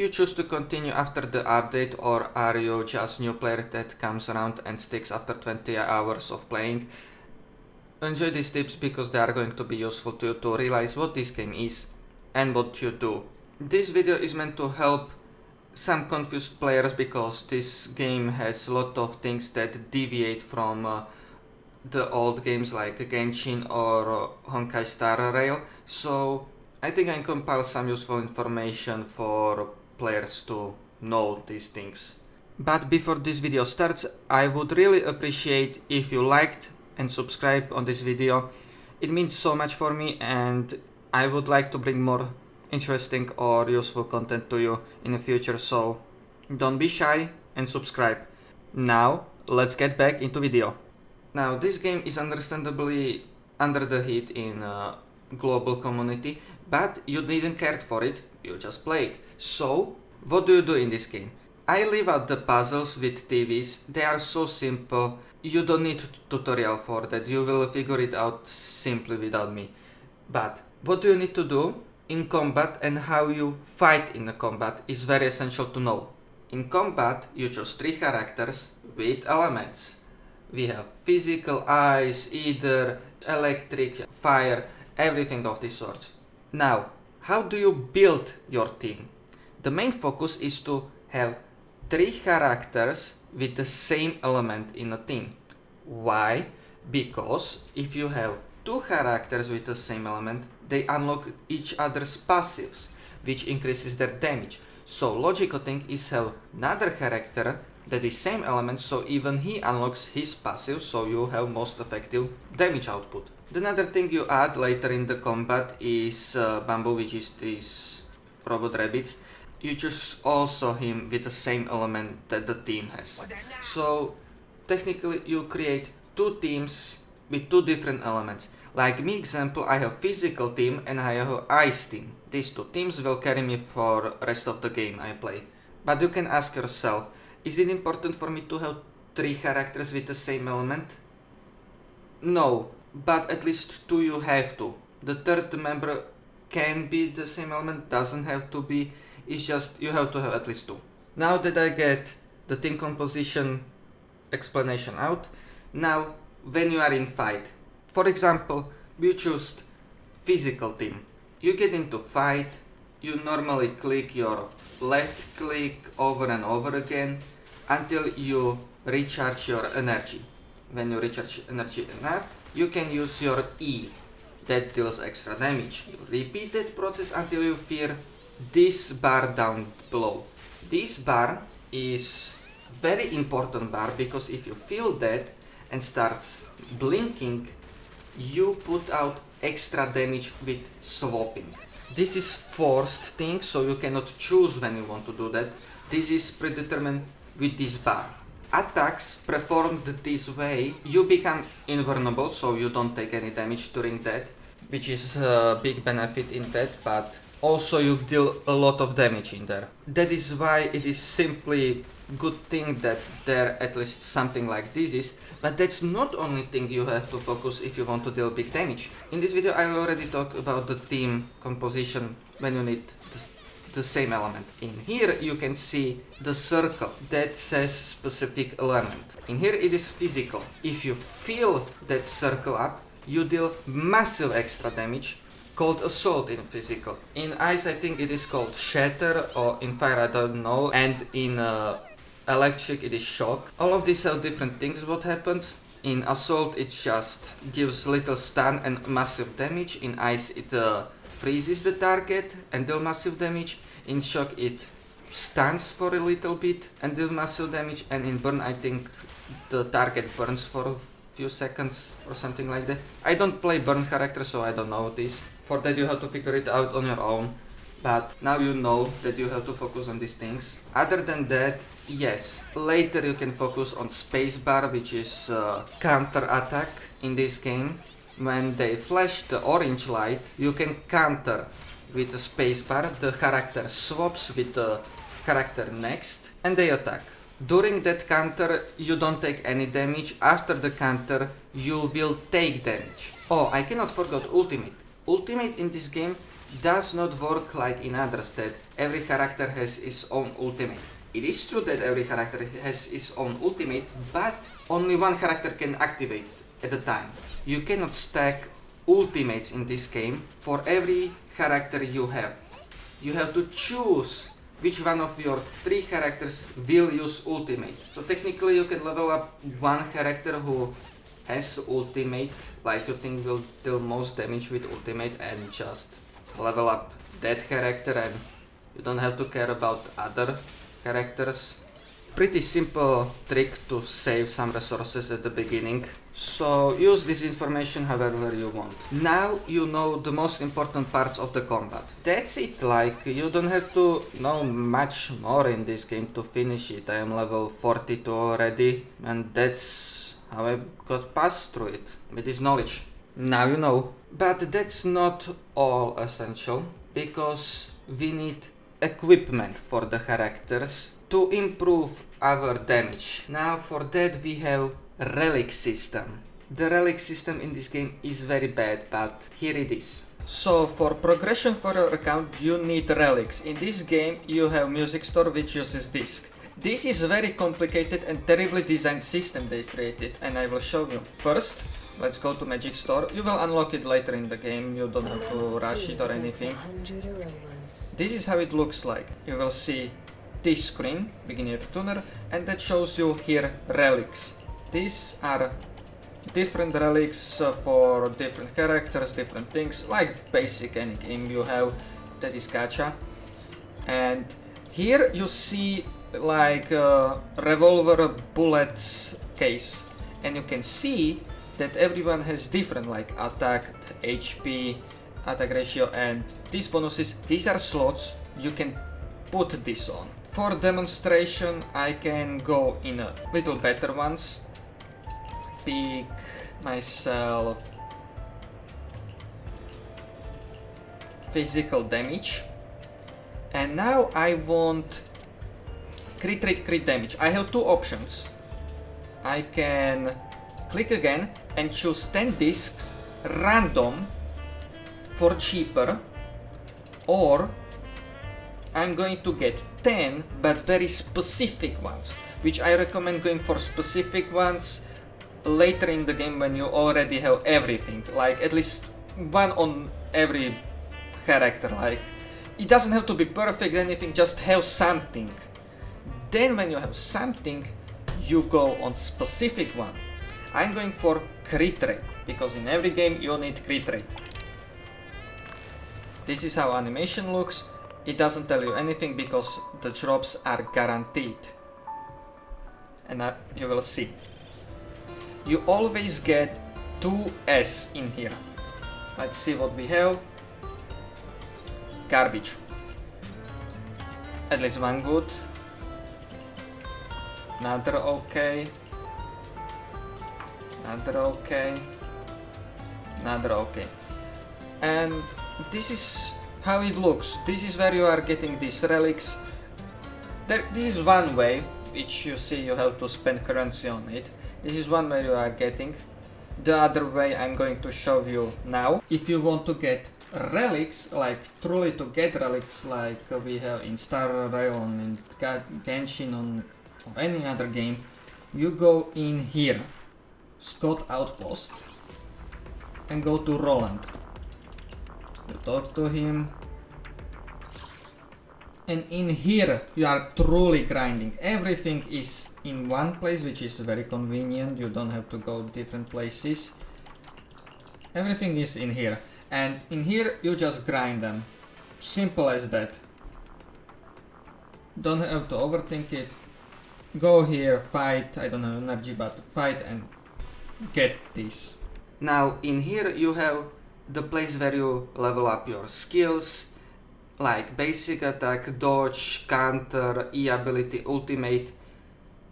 You choose to continue after the update, or are you just new player that comes around and sticks after 20 hours of playing? Enjoy these tips because they are going to be useful to you to realize what this game is and what you do. This video is meant to help some confused players because this game has a lot of things that deviate from the old games like Genshin or Honkai Star Rail. So I think I can compile some useful information for players to know these things. But before this video starts, I would really appreciate if you liked and subscribe on this video. It means so much for me, and I would like to bring more interesting or useful content to you in the future, so don't be shy and subscribe. Now let's get back into video. Now this game is understandably under the heat in global community, but you didn't care for it, you just played. So what do you do in this game? I leave out the puzzles with TVs, they are so simple, you don't need tutorial for that, you will figure it out simply without me. But what do you need to do in combat and how you fight in the combat is very essential to know. In combat you choose 3 characters with elements. We have physical, ice, ether, electric, fire, everything of these sorts. Now, how do you build your team? The main focus is to have 3 characters with the same element in a team. Why? Because if you have 2 characters with the same element, they unlock each other's passives, which increases their damage. So logical thing is have another character that is same element, so even he unlocks his passive, so you have most effective damage output. Another thing you add later in the combat is Bamboo, which is these robot rabbits. You choose also him with the same element that the team has. So technically you create 2 teams with 2 different elements. Like me example, I have physical team and I have ice team. These 2 teams will carry me for rest of the game I play. But you can ask yourself, is it important for me to have 3 characters with the same element? No, but at least 2 you have to. The third member can be the same element, doesn't have to be, it's just you have to have at least 2. Now that I get the team composition explanation out, now when you are in fight, for example, you choose physical team. You get into fight, you normally click your left click over and over again until you recharge your energy. When you recharge energy enough, you can use your E, that deals extra damage. You repeat that process until you feel this bar down below. This bar is very important bar because if you feel that and starts blinking, you put out extra damage with swapping. This is forced thing, so you cannot choose when you want to do that. This is predetermined with this bar. Attacks performed this way, you become invulnerable, so you don't take any damage during that, which is a big benefit in that, but also you deal a lot of damage in there. That is why it is simply good thing that there at least something like this is, but that's not only thing you have to focus if you want to deal big damage. In this video I already talked about the team composition when you need the same element. In here you can see the circle that says specific element. In here it is physical. If you fill that circle up, you deal massive extra damage called assault in physical. In ice I think it is called shatter, or in fire I don't know, and in electric it is shock. All of these have different things what happens. In assault it just gives little stun and massive damage. In ice it freezes the target and deal massive damage. In shock it stuns for a little bit and deal massive damage, and in burn I think the target burns for a few seconds or something like that. I don't play burn character, so I don't know this. For that you have to figure it out on your own, but now you know that you have to focus on these things. Other than that, yes, later you can focus on spacebar, which is counter attack in this game. When they flash the orange light, you can counter with the spacebar. The character swaps with the character next and they attack. During that counter you don't take any damage. After the counter you will take damage. Oh, I cannot forget ultimate. Ultimate in this game does not work like in others, that every character has its own ultimate. It is true that every character has its own ultimate, but only one character can activate at a time. You cannot stack ultimates in this game for every character you have. You have to choose which one of your 3 characters will use ultimate. So technically you can level up one character who has ultimate, like you think will deal most damage with ultimate, and just level up that character, and you don't have to care about other characters. Pretty simple trick to save some resources at the beginning. So use this information however you want. Now you know the most important parts of the combat. That's it, like you don't have to know much more in this game to finish it. I am level 42 already, and that's how I got past through it, with this knowledge. Now you know. But that's not all essential, because we need equipment for the characters to improve our damage. Now for that we have relic system. The relic system in this game is very bad, but here it is. So for progression for your account you need relics. In this game you have music store which uses disc. This is a very complicated and terribly designed system they created, and I will show you. First, let's go to Magic Store. You will unlock it later in the game, you don't have to rush it or anything. This is how it looks like. You will see this screen, beginner tuner, and that shows you here relics. These are different relics for different characters, different things, like basic any game you have that is gacha. And here you see like a revolver bullets case, and you can see that everyone has different like attack, HP, attack ratio, and these bonuses. These are slots you can put this on. For demonstration I can go in a little better ones. Pick myself physical damage, and now I want crit rate, crit damage. I have 2 options. I can click again and choose 10 discs random for cheaper, or I'm going to get 10 but very specific ones, which I recommend going for specific ones later in the game when you already have everything, like at least one on every character. Like it doesn't have to be perfect, anything, just have something. Then when you have something you go on specific one. I'm going for crit rate, because in every game you need crit rate. This is how animation looks. It doesn't tell you anything because the drops are guaranteed. And you will see. You always get 2S in here. Let's see what we have. Garbage. At least one good. Another okay. Another okay. Another okay. And this is how it looks. This is where you are getting these relics. This is one way, which you see you have to spend currency on it. This is one way you are getting. The other way I'm going to show you now. If you want to get relics, like truly to get relics like we have in Star Rail, in Genshin, or any other game, you go in here, Scott Outpost, and go to Roland. You talk to him, and in here you are truly grinding. Everything is in one place, which is very convenient. You don't have to go different places. Everything is in here, and in here you just grind them. Simple as that. Don't have to overthink it. Go here, fight, I don't have energy, but fight and get this. Now in here you have the place where you level up your skills, like basic attack, dodge, counter, E ability, ultimate,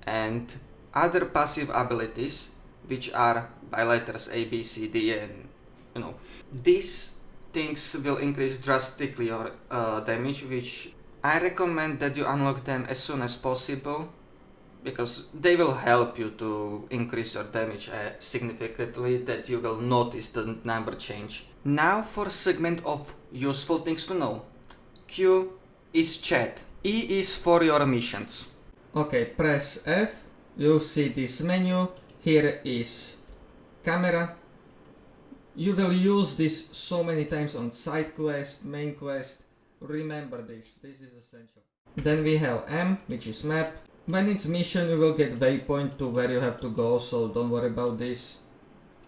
and other passive abilities, which are by letters A, B, C, D, and you know. These things will increase drastically your damage, which I recommend that you unlock them as soon as possible, because they will help you to increase your damage significantly, that you will notice the number change. Now for segment of useful things to know. Q is chat. E is for your missions. Okay, press F, you see this menu. Here is camera. You will use this so many times on side quest, main quest. Remember this is essential. Then we have M, which is map. When it's mission, you will get waypoint to where you have to go, so don't worry about this.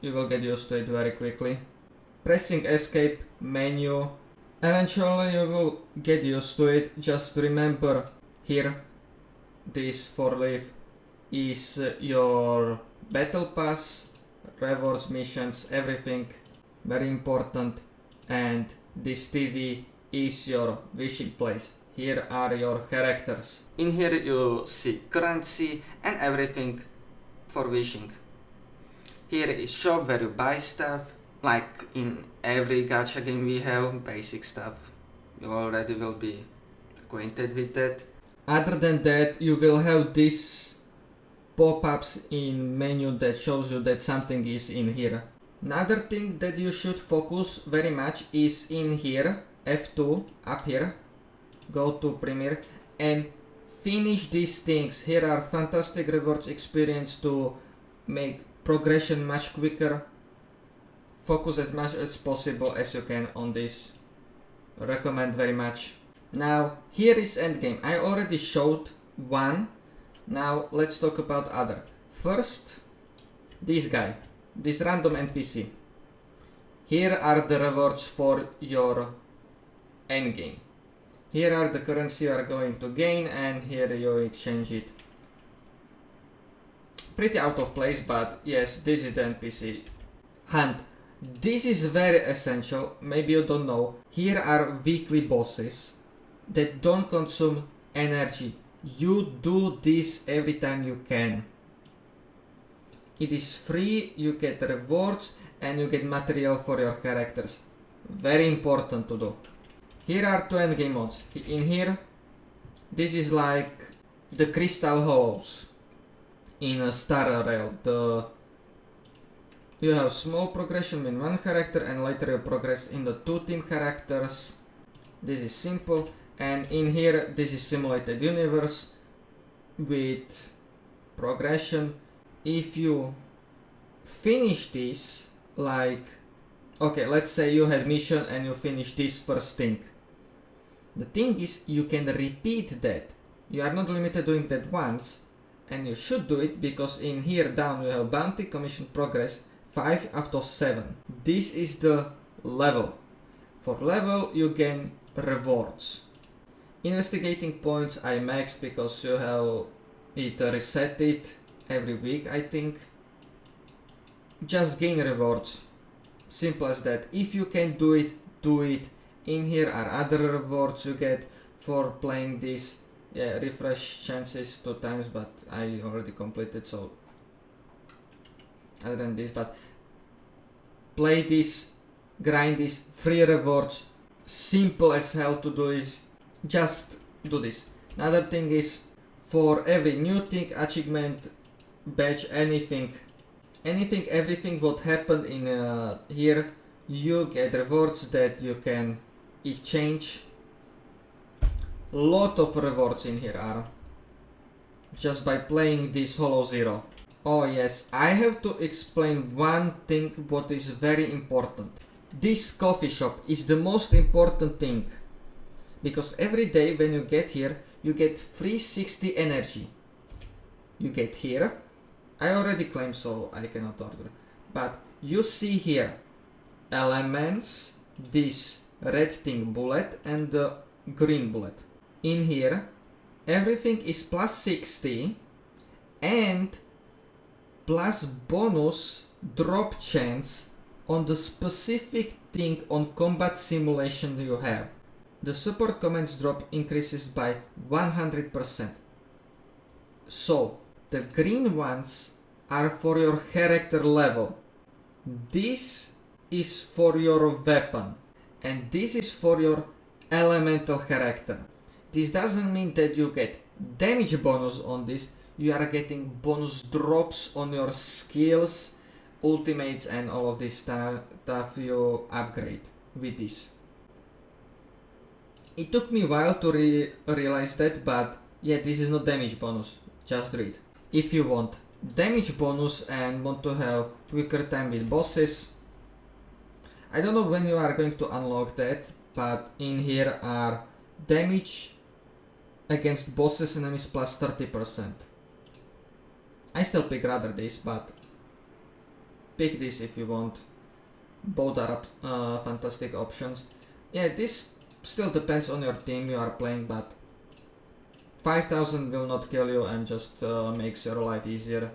You will get used to it very quickly. Pressing escape, menu. Eventually you will get used to it. Just remember here, this 4-leaf is your battle pass, rewards, missions, everything. Very important. And this TV is your wishing place. Here are your characters. In here you see currency and everything for wishing. Here is shop where you buy stuff. Like in every gacha game we have, basic stuff. You already will be acquainted with that. Other than that, you will have these pop-ups in menu that shows you that something is in here. Another thing that you should focus very much is in here, F2, up here. Go to Premiere and finish these things. Here are fantastic rewards experience to make progression much quicker. Focus as much as possible as you can on this. Recommend very much. Now here is endgame. I already showed one. Now let's talk about other. First, this guy, this random NPC. Here are the rewards for your endgame. Here are the currency you are going to gain, and here you exchange it. Pretty out of place, but yes, this is the NPC. Hunt. This is very essential, maybe you don't know. Here are weekly bosses that don't consume energy. You do this every time you can. It is free, you get rewards, and you get material for your characters. Very important to do. Here are two endgame modes. In here, this is like the crystal hollows in a Star Rail. You have small progression in one character and later you progress in the two team characters. This is simple. And in here, this is simulated universe with progression. If you finish this, like, okay, let's say you had mission and you finish this first thing. The thing is, you can repeat that. You are not limited doing that once, and you should do it because in here down you have bounty, commission, progress, 5 out of 7. This is the level. For level you gain rewards. Investigating points I maxed because you have it reset it every week, I think. Just gain rewards. Simple as that. If you can do it, do it. In here are other rewards you get for playing this. Yeah, refresh chances 2 times, but I already completed, so other than this, but play this, grind this, free rewards, simple as hell to do is just do this. Another thing is for every new thing, achievement, badge, anything, everything what happened in here, you get rewards that you can exchange. Lot of rewards in here are just by playing this Hollow Zero. Oh yes, I have to explain one thing what is very important. This coffee shop is the most important thing because every day when you get here you get free 60 energy. You get here, I already claimed so I cannot order, but you see here elements, this red thing bullet and the green bullet. In here everything is plus 60 and plus bonus drop chance on the specific thing on combat simulation you have. The support commands drop increases by 100%. So the green ones are for your character level. This is for your weapon and this is for your elemental character. This doesn't mean that you get damage bonus on this, you are getting bonus drops on your skills, ultimates and all of this stuff you upgrade with this. It took me a while to realize that, but yeah, this is not damage bonus, just read. If you want damage bonus and want to have quicker time with bosses, I don't know when you are going to unlock that, but in here are damage against bosses enemies plus 30%. I still pick rather this, but pick this if you want. Both are fantastic options. Yeah, this still depends on your team you are playing, but 5000 will not kill you and just makes your life easier.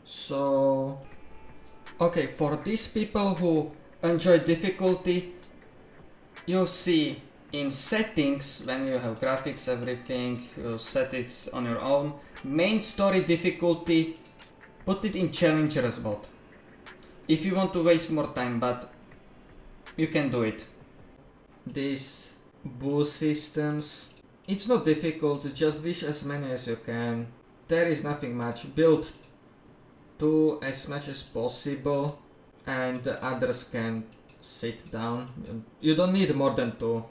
So, okay, for these people who enjoy difficulty, you see in settings, when you have graphics, everything, you set it on your own. Main story difficulty, put it in challenger's mode. If you want to waste more time, but you can do it. These boost systems, it's not difficult, just wish as many as you can. There is nothing much. Build 2 as much as possible and the others can sit down. You don't need more than 2.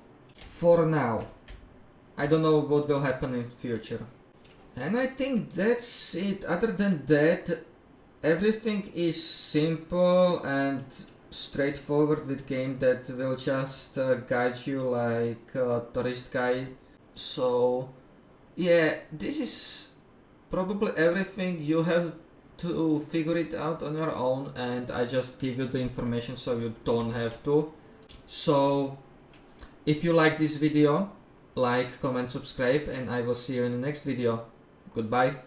For now. I don't know what will happen in future. And I think that's it. Other than that, everything is simple and straightforward with game that will just guide you like a tourist guide. So yeah, this is probably everything. You have to figure it out on your own, and I just give you the information so you don't have to. So if you like this video, like, comment, subscribe, and I will see you in the next video. Goodbye.